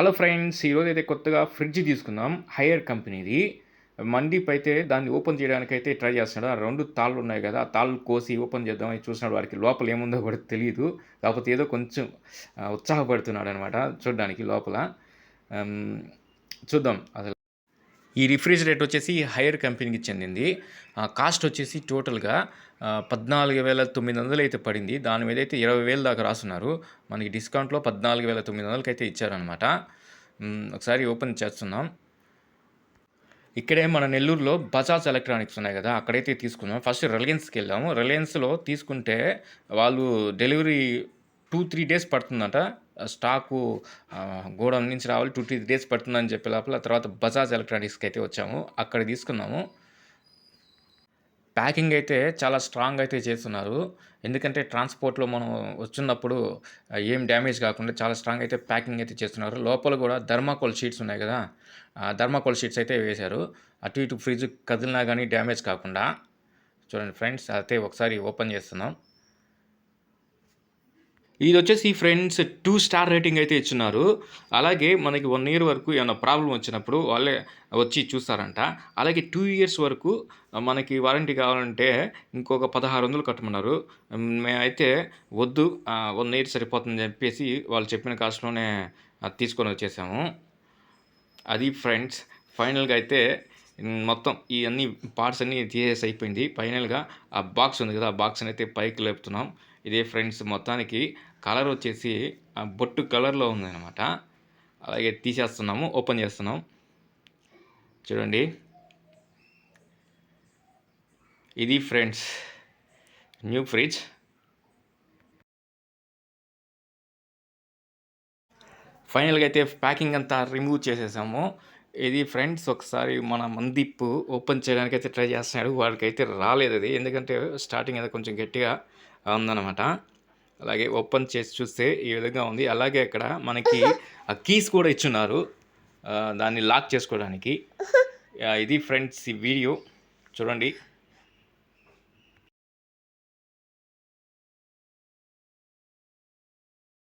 Hello friends, ఈరోజైతే కొత్తగా fridge తీసుకున్నాం. హైయర్ కంపెనీది. మందీప్ అయితే దాన్ని ఓపెన్ చేయడానికైతే ట్రై చేస్తున్నాడు. ఆ 2 తాళ్ళు ఉన్నాయి కదా! ఆ తాళ్ళు కోసి ఓపెన్ చేద్దామని చూస్తున్నాడు. వాడికి లోపల ఏముందో కూడా తెలీదు. కాకపోతే ఏదో కొంచెం ఉత్సాహపడుతున్నాడనమాట చూడ్డానికి లోపల. హ్మ్. చూద్దాం అసలు. ఈ రిఫ్రిజిరేటర్ వచ్చేసి హైయర్ కంపెనీకి చెందింది. కాస్ట్ వచ్చేసి టోటల్‌గా 14,900 అయితే పడింది. దాని మీదైతే 20,000 దాకా రాసున్నారు. మనకి డిస్కౌంట్‌లో 14,900కి అయితే ఇచ్చారనమాట. ఒకసారి ఓపెన్ చేస్తున్నాం. ఇక్కడే మన నెల్లూరులో బజాజ్ ఎలక్ట్రానిక్స్ ఉన్నాయి కదా! అక్కడైతే తీసుకున్నాం. ఫస్ట్ రిలయన్స్‌కెళ్ళాము. రిలయన్స్‌లో తీసుకుంటే వాళ్ళు డెలివరీ 2, 3 డేస్ పడుతుందట. స్టాకు గోడౌన్ నుంచి రావాలి. 2, 3 డేస్ పడుతుందని చెప్పే లోపల తర్వాత బజాజ్ ఎలక్ట్రానిక్స్‌కి అయితే వచ్చాము. అక్కడ తీసుకున్నాము. ప్యాకింగ్ అయితే చాలా స్ట్రాంగ్ అయితే చేస్తున్నారు. ఎందుకంటే ట్రాన్స్‌పోర్ట్‌లో మనం వస్తున్నప్పుడు ఏం డ్యామేజ్ కాకుండా చాలా స్ట్రాంగ్ అయితే ప్యాకింగ్ అయితే చేస్తున్నారు. లోపల కూడా థర్మాకోల్ షీట్స్ ఉన్నాయి కదా! థర్మాకోల్ షీట్స్ అయితే వేశారు. అటు ఇటు ఫ్రిడ్జ్ కదిలినా గానీ డ్యామేజ్ కాకుండా. చూడండి ఫ్రెండ్స్, అయితే ఒకసారి ఓపెన్ చేస్తున్నాం. ఇదొచ్చేసి ఫ్రెండ్స్ 2 స్టార్ రేటింగ్ అయితే ఇచ్చున్నారు. అలాగే మనకి 1 ఇయర్ వరకు ఏమన్నా ప్రాబ్లమ్ వచ్చినప్పుడు వాళ్ళే వచ్చి చూస్తారంట. అలాగే 2 ఇయర్స్ వరకు మనకి వారంటీ కావాలంటే ఇంకొక 1600 కట్టమన్నారు. మేమైతే వద్దు, 1 ఇయర్ సరిపోతుందని చెప్పేసి వాళ్ళు చెప్పిన కాస్ట్‌లోనే తీసుకొని వచ్చేసాము. అది ఫ్రెండ్స్. ఫైనల్‌గా అయితే మొత్తం ఇయన్నీ పార్ట్స్ అన్నీ తీసేసి అయిపోయింది. ఫైనల్‌గా ఆ బాక్స్ ఉంది కదా! ఆ బాక్స్‌ని అయితే పైకి లేపుతున్నాం. ఇదే ఫ్రెండ్స్, మొత్తానికి కలర్ వచ్చేసి బొట్టు కలర్‌లో ఉందనమాట. అలాగే తీసేస్తున్నాము. ఓపెన్ చేస్తున్నాం. చూడండి. ఇది ఫ్రెండ్స్ న్యూ ఫ్రిడ్జ్. ఫైనల్‌గా అయితే ప్యాకింగ్ అంతా రిమూవ్ చేసేసాము. ఇది ఫ్రెండ్స్, ఒకసారి మన మందీప్ ఓపెన్ చేయడానికైతే ట్రై చేస్తున్నాడు. వాడికైతే రాలేదది. ఎందుకంటే స్టార్టింగ్ ఏదో కొంచెం గట్టిగా ఉందనమాట. అలాగే ఓపెన్ చేసి చూస్తే ఈ విధంగా ఉంది. అలాగే ఇక్కడ మనకి కీస్ కూడా ఇచ్చున్నారు. దాన్ని లాక్ చేసుకోవడానికి. ఇది ఫ్రెండ్స్ ఈ వీడియో చూడండి.